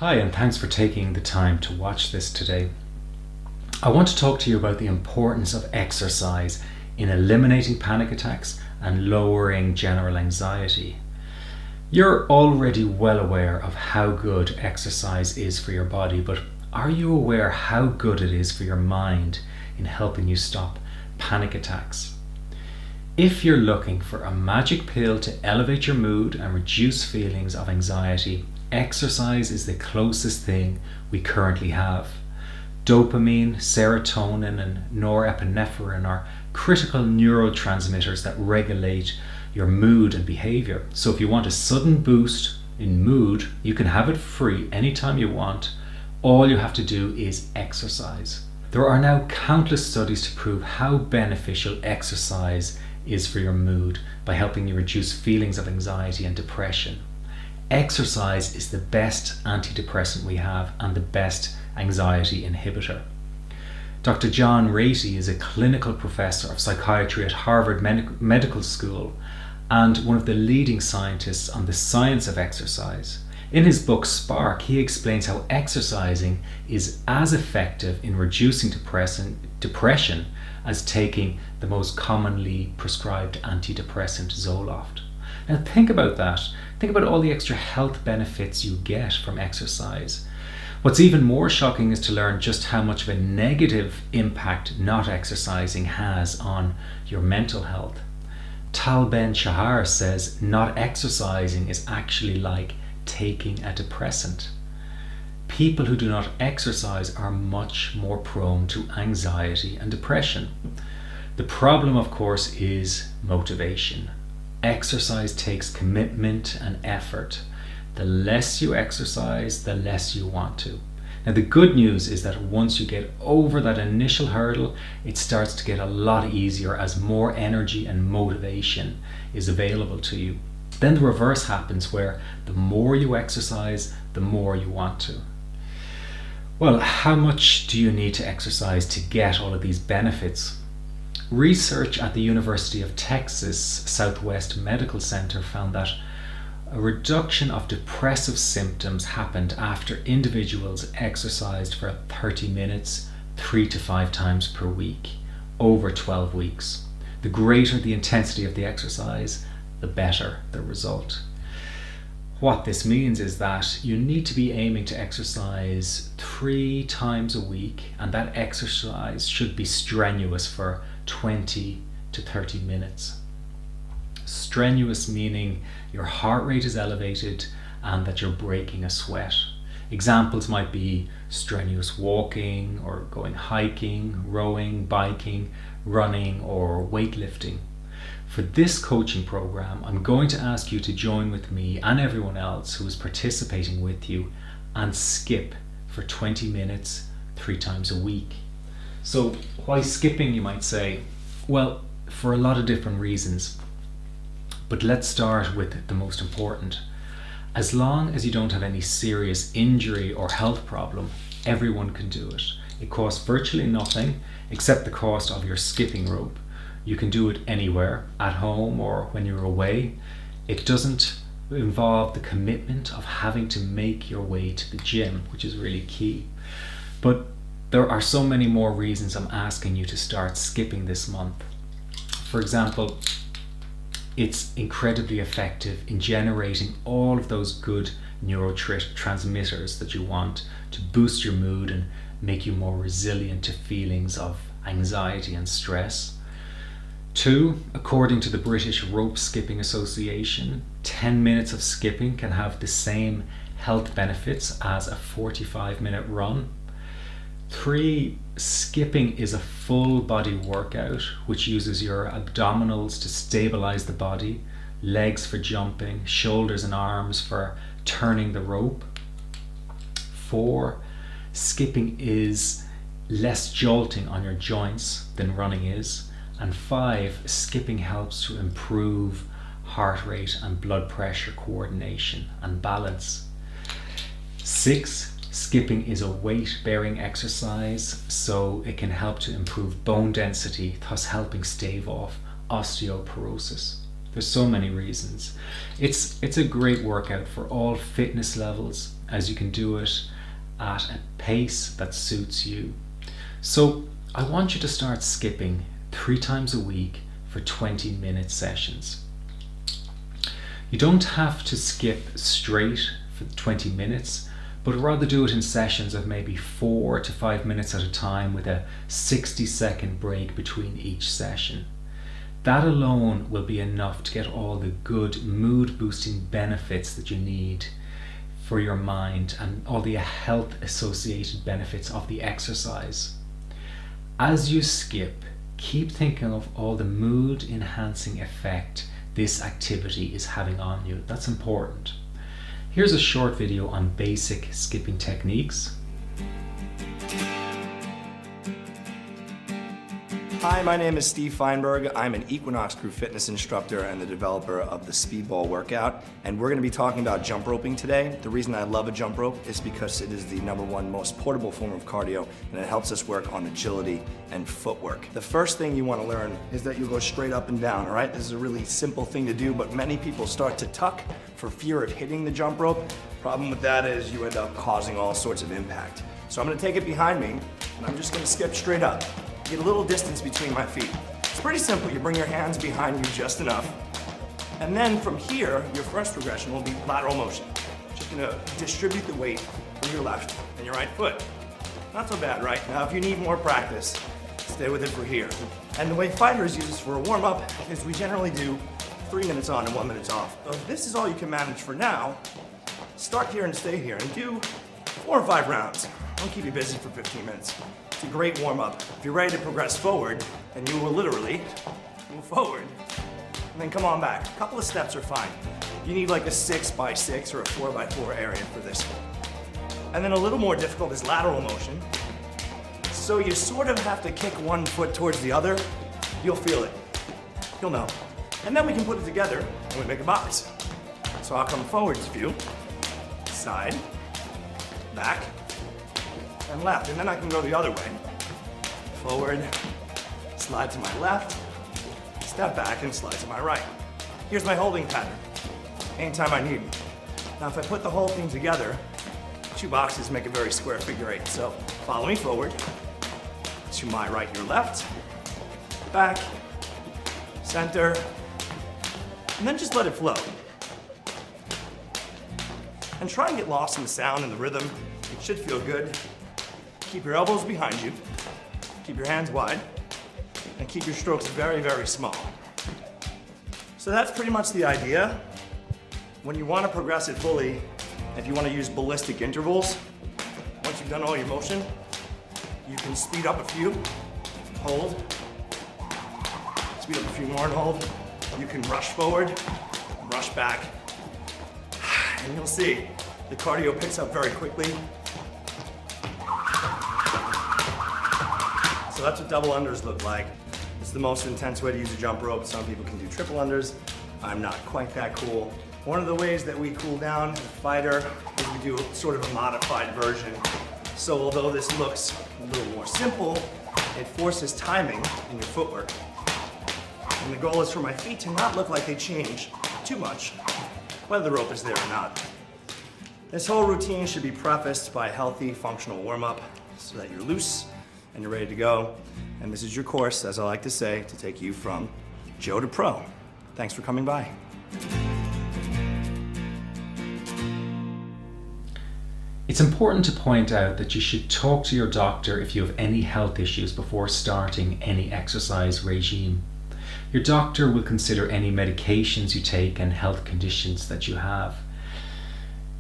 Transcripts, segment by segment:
Hi, and thanks for taking the time to watch this today. I want to talk to you about the importance of exercise in eliminating panic attacks and lowering general anxiety. You're already well aware of how good exercise is for your body, but are you aware how good it is for your mind in helping you stop panic attacks? If you're looking for a magic pill to elevate your mood and reduce feelings of anxiety, exercise is the closest thing we currently have. Dopamine, serotonin, and norepinephrine are critical neurotransmitters that regulate your mood and behavior. So if you want a sudden boost in mood, you can have it free anytime you want. All you have to do is exercise. There are now countless studies to prove how beneficial exercise is for your mood by helping you reduce feelings of anxiety and depression. Exercise is the best antidepressant we have and the best anxiety inhibitor. Dr. John Ratey is a clinical professor of psychiatry at Harvard Medical School and one of the leading scientists on the science of exercise. In his book Spark, he explains how exercising is as effective in reducing depression as taking the most commonly prescribed antidepressant Zoloft. Now think about that. Think about all the extra health benefits you get from exercise. What's even more shocking is to learn just how much of a negative impact not exercising has on your mental health. Tal Ben-Shahar says not exercising is actually like taking a depressant. People who do not exercise are much more prone to anxiety and depression. The problem, of course, is motivation. Exercise takes commitment and effort. The less you exercise, the less you want to. Now, the good news is that once you get over that initial hurdle, it starts to get a lot easier as more energy and motivation is available to you. Then the reverse happens, where the more you exercise, the more you want to. Well, how much do you need to exercise to get all of these benefits? Research at the University of Texas Southwest Medical Center found that a reduction of depressive symptoms happened after individuals exercised for 30 minutes 3 to 5 times per week over 12 weeks. The greater the intensity of the exercise, the better the result. What this means is that you need to be aiming to exercise 3 times a week, and that exercise should be strenuous for 20 to 30 minutes. Strenuous meaning your heart rate is elevated and that you're breaking a sweat. Examples might be strenuous walking or going hiking, rowing, biking, running, or weightlifting. For this coaching program, I'm going to ask you to join with me and everyone else who is participating with you and skip for 20 minutes 3 times a week. So why skipping, you might say? Well, for a lot of different reasons. But let's start with the most important. As long as you don't have any serious injury or health problem, everyone can do it. It costs virtually nothing except the cost of your skipping rope. You can do it anywhere, at home or when you're away. It doesn't involve the commitment of having to make your way to the gym, which is really key. But there are so many more reasons I'm asking you to start skipping this month. For example, it's incredibly effective in generating all of those good neurotransmitters that you want to boost your mood and make you more resilient to feelings of anxiety and stress. 2, according to the British Rope Skipping Association, 10 minutes of skipping can have the same health benefits as a 45-minute run. 3, skipping is a full body workout which uses your abdominals to stabilize the body, legs for jumping, shoulders and arms for turning the rope. 4, skipping is less jolting on your joints than running is. And 5, skipping helps to improve heart rate and blood pressure coordination and balance. 6, skipping is a weight-bearing exercise, so it can help to improve bone density, thus helping stave off osteoporosis. There's so many reasons. It's a great workout for all fitness levels as you can do it at a pace that suits you. So I want you to start skipping 3 times a week for 20-minute sessions. You don't have to skip straight for 20 minutes, but rather do it in sessions of maybe 4 to 5 minutes at a time with a 60-second break between each session. That alone will be enough to get all the good mood-boosting benefits that you need for your mind and all the health associated benefits of the exercise. As you skip, keep thinking of all the mood enhancing effect this activity is having on you. That's important. Here's a short video on basic skipping techniques. Hi, my name is Steve Feinberg. I'm an Equinox Crew fitness instructor and the developer of the Speedball workout. And we're gonna be talking about jump roping today. The reason I love a jump rope is because it is the #1 most portable form of cardio, and it helps us work on agility and footwork. The first thing you wanna learn is that you go straight up and down, all right? This is a really simple thing to do, but many people start to tuck for fear of hitting the jump rope. Problem with that is you end up causing all sorts of impact. So I'm gonna take it behind me, and I'm just gonna skip straight up. Get a little distance between my feet. It's pretty simple. You bring your hands behind you just enough. And then from here, your first progression will be lateral motion. Just gonna distribute the weight from your left and your right foot. Not so bad, right? Now, if you need more practice, stay with it for here. And the way fighters use this for a warm-up is we generally do 3 minutes on and 1 minute off. So if this is all you can manage for now, start here and stay here and do 4 or 5 rounds. Don't keep you busy for 15 minutes. It's a great warm-up. If you're ready to progress forward, then you will literally move forward and then come on back. A couple of steps are fine. You need like a 6x6 or a 4x4 area for this one. And then a little more difficult is lateral motion. So you sort of have to kick one foot towards the other. You'll feel it. You'll know. And then we can put it together and we make a box. So I'll come forwards view, side, back, and left, and then I can go the other way. Forward, slide to my left, step back and slide to my right. Here's my holding pattern, anytime I need. Now if I put the whole thing together, 2 boxes make a very square figure 8. So follow me forward, to my right, your left, back, center, and then just let it flow. And try and get lost in the sound and the rhythm. It should feel good. Keep your elbows behind you, keep your hands wide, and keep your strokes very, very small. So that's pretty much the idea. When you want to progress it fully, if you want to use ballistic intervals, once you've done all your motion, you can speed up a few, hold, speed up a few more and hold. You can rush forward, rush back, and you'll see the cardio picks up very quickly. So that's what double unders look like. It's the most intense way to use a jump rope. Some people can do triple unders. I'm not quite that cool. One of the ways that we cool down as a fighter is we do sort of a modified version. So although this looks a little more simple, it forces timing in your footwork. And the goal is for my feet to not look like they change too much, whether the rope is there or not. This whole routine should be prefaced by a healthy, functional warm-up so that you're loose and you're ready to go. And this is your course, as I like to say, to take you from Joe to pro. Thanks for coming by. It's important to point out that you should talk to your doctor if you have any health issues before starting any exercise regime. Your doctor will consider any medications you take and health conditions that you have.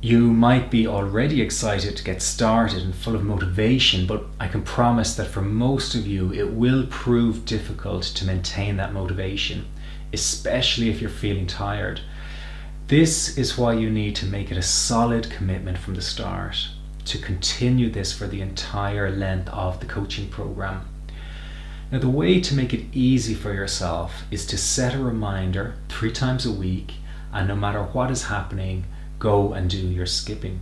You might be already excited to get started and full of motivation, but I can promise that for most of you it will prove difficult to maintain that motivation, especially if you're feeling tired. This is why you need to make it a solid commitment from the start, to continue this for the entire length of the coaching program. Now, the way to make it easy for yourself is to set a reminder 3 times a week, and no matter what is happening, go and do your skipping.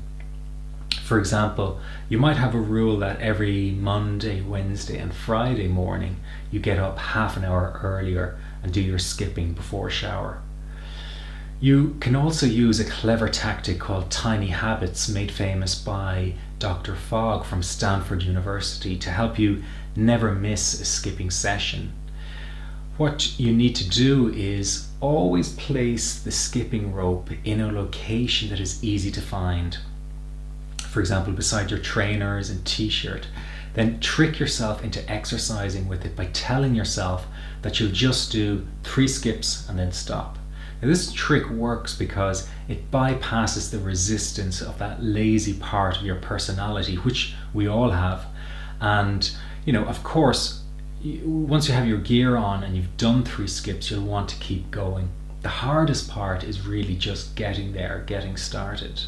For example, you might have a rule that every Monday, Wednesday and Friday morning you get up half an hour earlier and do your skipping before shower. You can also use a clever tactic called tiny habits, made famous by Dr. Fogg from Stanford University, to help you never miss a skipping session. What you need to do is always place the skipping rope in a location that is easy to find. For example, beside your trainers and t-shirt. Then trick yourself into exercising with it by telling yourself that you'll just do 3 skips and then stop. Now, this trick works because it bypasses the resistance of that lazy part of your personality, which we all have. And, of course, once you have your gear on and you've done 3 skips, you'll want to keep going. The hardest part is really just getting there, getting started.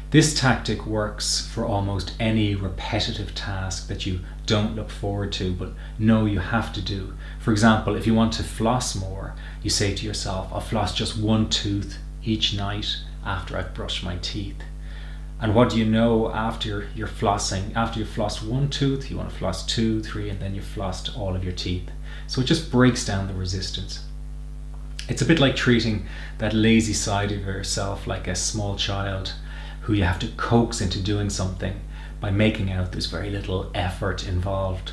This tactic works for almost any repetitive task that you don't look forward to but know you have to do. For example, if you want to floss more, you say to yourself, I'll floss just 1 tooth each night after I've brushed my teeth. And what do you know, after you've flossed 1 tooth, you want to floss 2, 3, and then you've flossed all of your teeth. So it just breaks down the resistance. It's a bit like treating that lazy side of yourself like a small child who you have to coax into doing something by making out there's very little effort involved.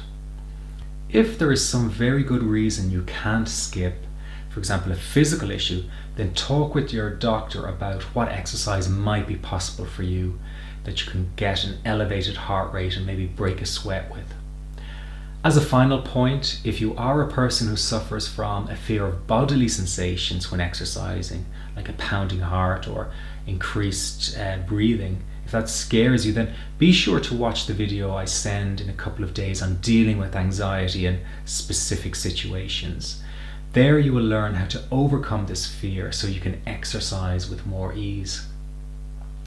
If there is some very good reason you can't skip, for example a physical issue, then talk with your doctor about what exercise might be possible for you that you can get an elevated heart rate and maybe break a sweat with. As a final point, if you are a person who suffers from a fear of bodily sensations when exercising, like a pounding heart or increased breathing, if that scares you, then be sure to watch the video I send in a couple of days on dealing with anxiety in specific situations. There you will learn how to overcome this fear so you can exercise with more ease.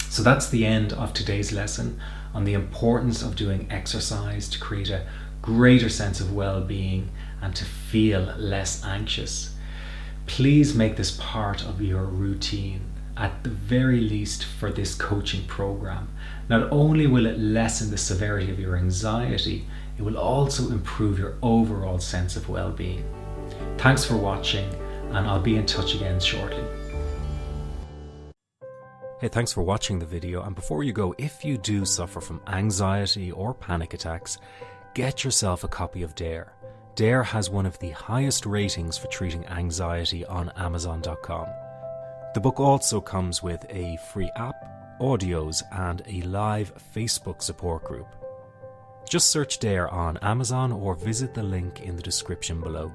So that's the end of today's lesson on the importance of doing exercise to create a greater sense of well-being and to feel less anxious. Please make this part of your routine, at the very least for this coaching program. Not only will it lessen the severity of your anxiety, it will also improve your overall sense of well-being. Thanks for watching, and I'll be in touch again shortly. Hey, thanks for watching the video, and before you go, if you do suffer from anxiety or panic attacks, get yourself a copy of Dare. Dare has one of the highest ratings for treating anxiety on Amazon.com. The book also comes with a free app, audios, and a live Facebook support group. Just search Dare on Amazon or visit the link in the description below.